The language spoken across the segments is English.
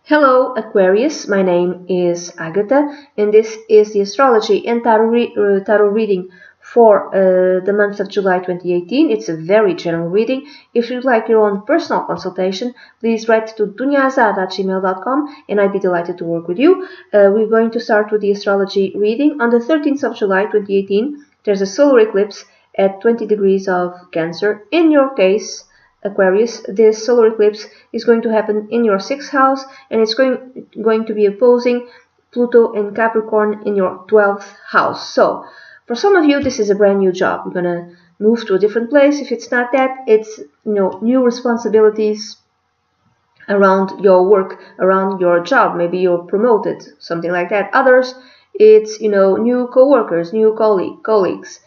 Hello Aquarius, my name is Agatha and this is the astrology and tarot reading for the month of July 2018. It's a very general reading. If you'd like your own personal consultation, please write to dunyazade@gmail.com and I'd be delighted to work with you. We're going to start with the astrology reading. On the 13th of July 2018, there's a solar eclipse at 20 degrees of Cancer. In your case, Aquarius, this solar eclipse is going to happen in your 6th house and it's going to be opposing Pluto and Capricorn in your 12th house. So for some of you, this is a brand new job. You're gonna move to a different place. If it's not that, it's new responsibilities around your work, around your job. Maybe you're promoted, something like that. Others, it's new co-workers, new colleagues.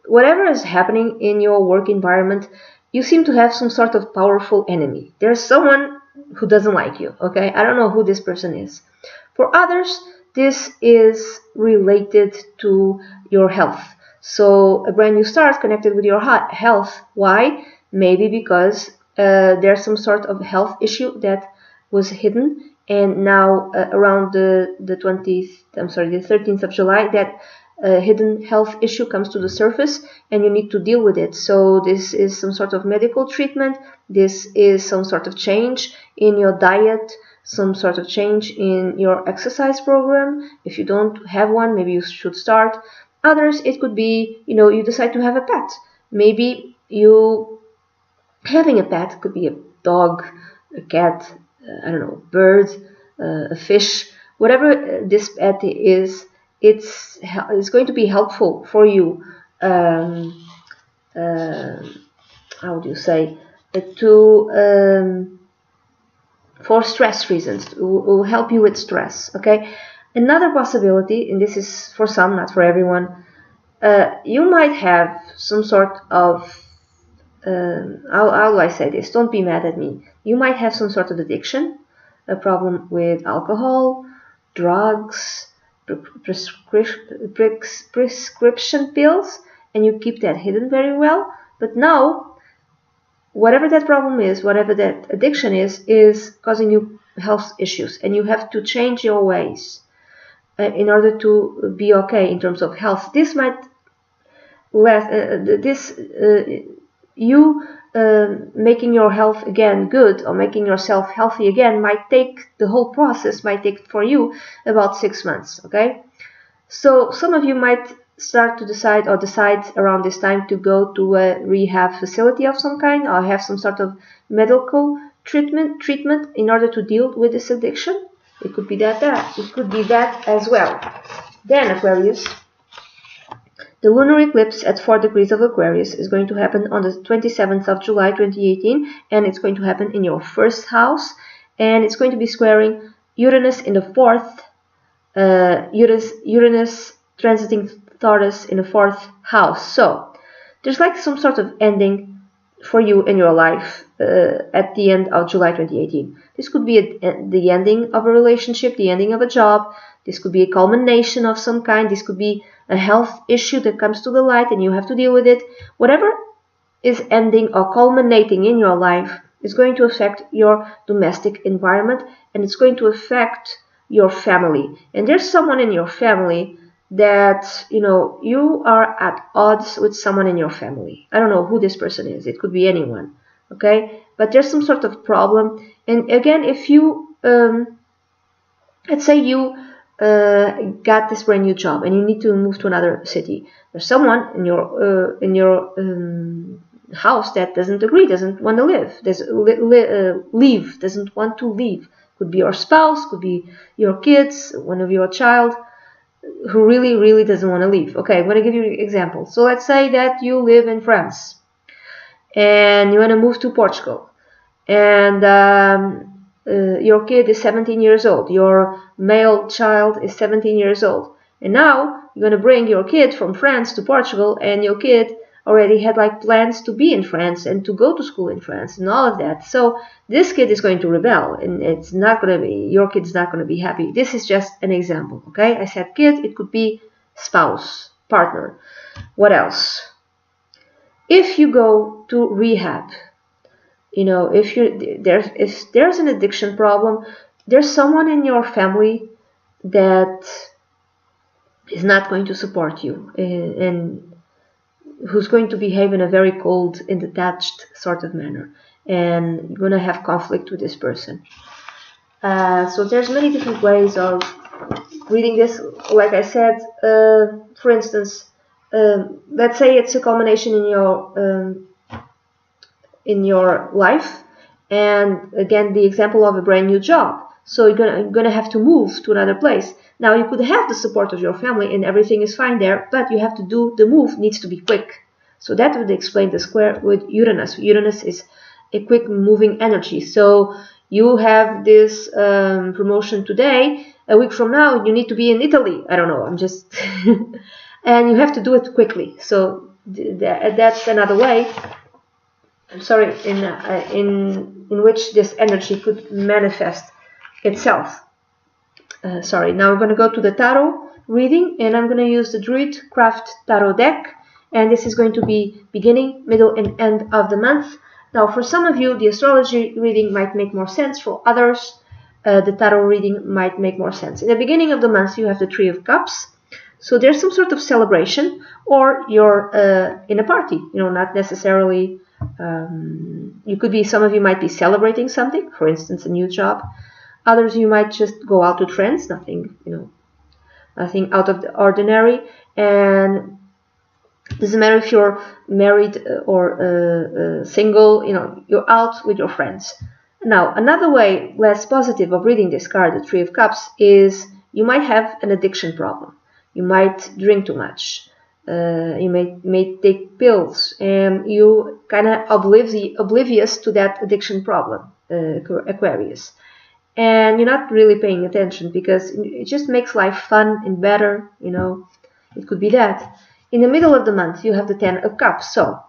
Whatever is happening in your work environment, you seem to have some sort of powerful enemy. There's someone who doesn't like you, okay? I don't know who this person is. For others, this is related to your health. So a brand new start connected with your health. Why? Maybe because there's some sort of health issue that was hidden, and now around the 13th of July, that hidden health issue comes to the surface and you need to deal with it. So this is some sort of medical treatment. This is some sort of change in your diet, some sort of change in your exercise program. If you don't have one, maybe you should start. Others, it could be, you decide to have a pet. Maybe you having a pet could be a dog, a cat, I don't know, bird, a fish, whatever this pet is. It's going to be helpful for you. How would you say? For stress reasons, will help you with stress. Okay. Another possibility, and this is for some, not for everyone. You might have some sort of how do I say this? Don't be mad at me. You might have some sort of addiction, a problem with alcohol, drugs, prescription pills, and you keep that hidden very well. But now, whatever that problem is, whatever that addiction is causing you health issues, and you have to change your ways in order to be okay in terms of health. This might making your health again good, or making yourself healthy again, the whole process might take for you about 6 months. Okay, so some of you might start to decide around this time to go to a rehab facility of some kind, or have some sort of medical treatment in order to deal with this addiction. It could be that it could be that as well. Then Aquarius, the lunar eclipse at 4 degrees of Aquarius is going to happen on the 27th of July 2018, and it's going to happen in your 1st house, and it's going to be squaring Uranus in the 4th, Uranus transiting Taurus in the 4th house. So there's like some sort of ending for you in your life at the end of July 2018. This could be the ending of a relationship, the ending of a job. This could be a culmination of some kind. This could be a health issue that comes to the light and you have to deal with it. Whatever is ending or culminating in your life is going to affect your domestic environment, and it's going to affect your family. And there's someone in your family that, you are at odds with someone in your family. I don't know who this person is. It could be anyone. Okay? But there's some sort of problem. And again, if you, let's say you got this brand new job and you need to move to another city. There's someone in your house that doesn't agree, doesn't want to leave, doesn't want to leave. Could be your spouse, could be your kids, one of your child, who really, really doesn't want to leave. Okay, I'm going to give you an example. So let's say that you live in France and you want to move to Portugal, and your kid is 17 years old. Your male child is 17 years old. And now you're going to bring your kid from France to Portugal, and your kid already had like plans to be in France and to go to school in France and all of that. So this kid is going to rebel, and your kid's not going to be happy. This is just an example, okay? I said kid, it could be spouse, partner. What else? If you go to rehab, if there's an addiction problem, there's someone in your family that is not going to support you, and who's going to behave in a very cold and detached sort of manner, and you're going to have conflict with this person. So there's many different ways of reading this. Like I said, for instance, let's say it's a culmination in your life, and again the example of a brand new job. So you're gonna have to move to another place. Now you could have the support of your family and everything is fine there, but you have to do the move, needs to be quick. So that would explain the square with Uranus. Uranus is a quick moving energy. So you have this promotion today, a week from now you need to be in Italy. I don't know, I'm just and you have to do it quickly. So that's another way, I'm sorry, in which this energy could manifest itself. Sorry, now I'm going to go to the tarot reading, and I'm going to use the Druid Craft Tarot deck, and this is going to be beginning, middle, and end of the month. Now, for some of you, the astrology reading might make more sense. For others, the tarot reading might make more sense. In the beginning of the month, you have the Three of Cups. So there's some sort of celebration, or you're in a party, not necessarily, you could be, some of you might be celebrating something, for instance, a new job. Others, you might just go out with friends, nothing out of the ordinary. And it doesn't matter if you're married or single, you're out with your friends. Now, another way, less positive, of reading this card, the Three of Cups, is you might have an addiction problem. You might drink too much. You may take pills, and you kind of oblivious to that addiction problem, Aquarius. And you're not really paying attention because it just makes life fun and better, It could be that. In the middle of the month, you have the Ten of Cups. So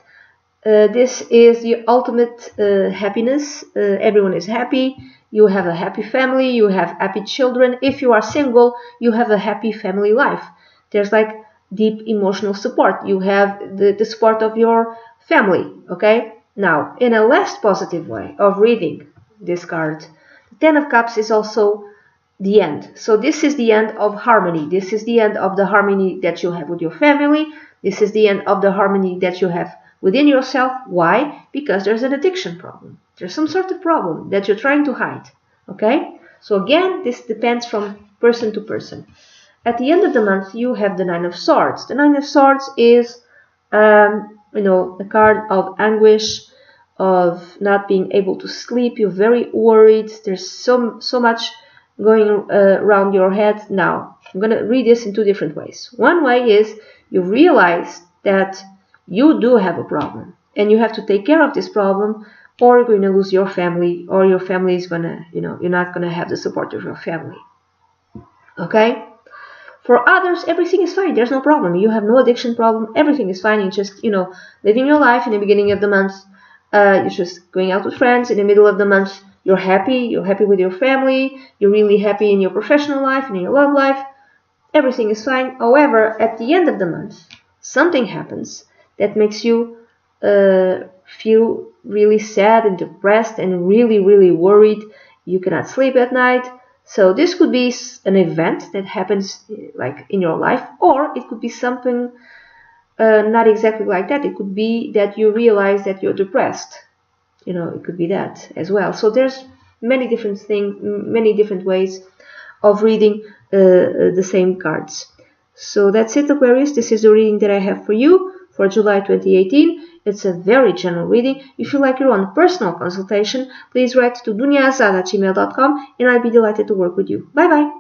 this is the ultimate happiness. Everyone is happy. You have a happy family. You have happy children. If you are single, you have a happy family life. There's like deep emotional support. You have the support of your family, okay? Now, in a less positive way of reading this card, the Ten of Cups is also the end. So this is the end of harmony. This is the end of the harmony that you have with your family. This is the end of the harmony that you have within yourself. Why? Because there's an addiction problem. There's some sort of problem that you're trying to hide, okay? So again, this depends from person to person. At the end of the month, you have the Nine of Swords. The Nine of Swords is, a card of anguish, of not being able to sleep. You're very worried. There's so much going around your head. Now, I'm going to read this in two different ways. One way is you realize that you do have a problem, and you have to take care of this problem, or you're going to lose your family, or your family is going to, you're not going to have the support of your family. Okay? For others, everything is fine. There's no problem. You have no addiction problem. Everything is fine. You're just, living your life. In the beginning of the month, you're just going out with friends. In the middle of the month, you're happy. You're happy with your family. You're really happy in your professional life and in your love life. Everything is fine. However, at the end of the month, something happens that makes you feel really sad and depressed and really, really worried. You cannot sleep at night. So this could be an event that happens like in your life, or it could be something not exactly like that. It could be that you realize that you're depressed. It could be that as well. So there's many different things, many different ways of reading the same cards. So that's it, Aquarius. This is the reading that I have for you for July 2018. It's a very general reading. If you like your own personal consultation, please write to dunyazade@gmail.com, and I'd be delighted to work with you. Bye bye.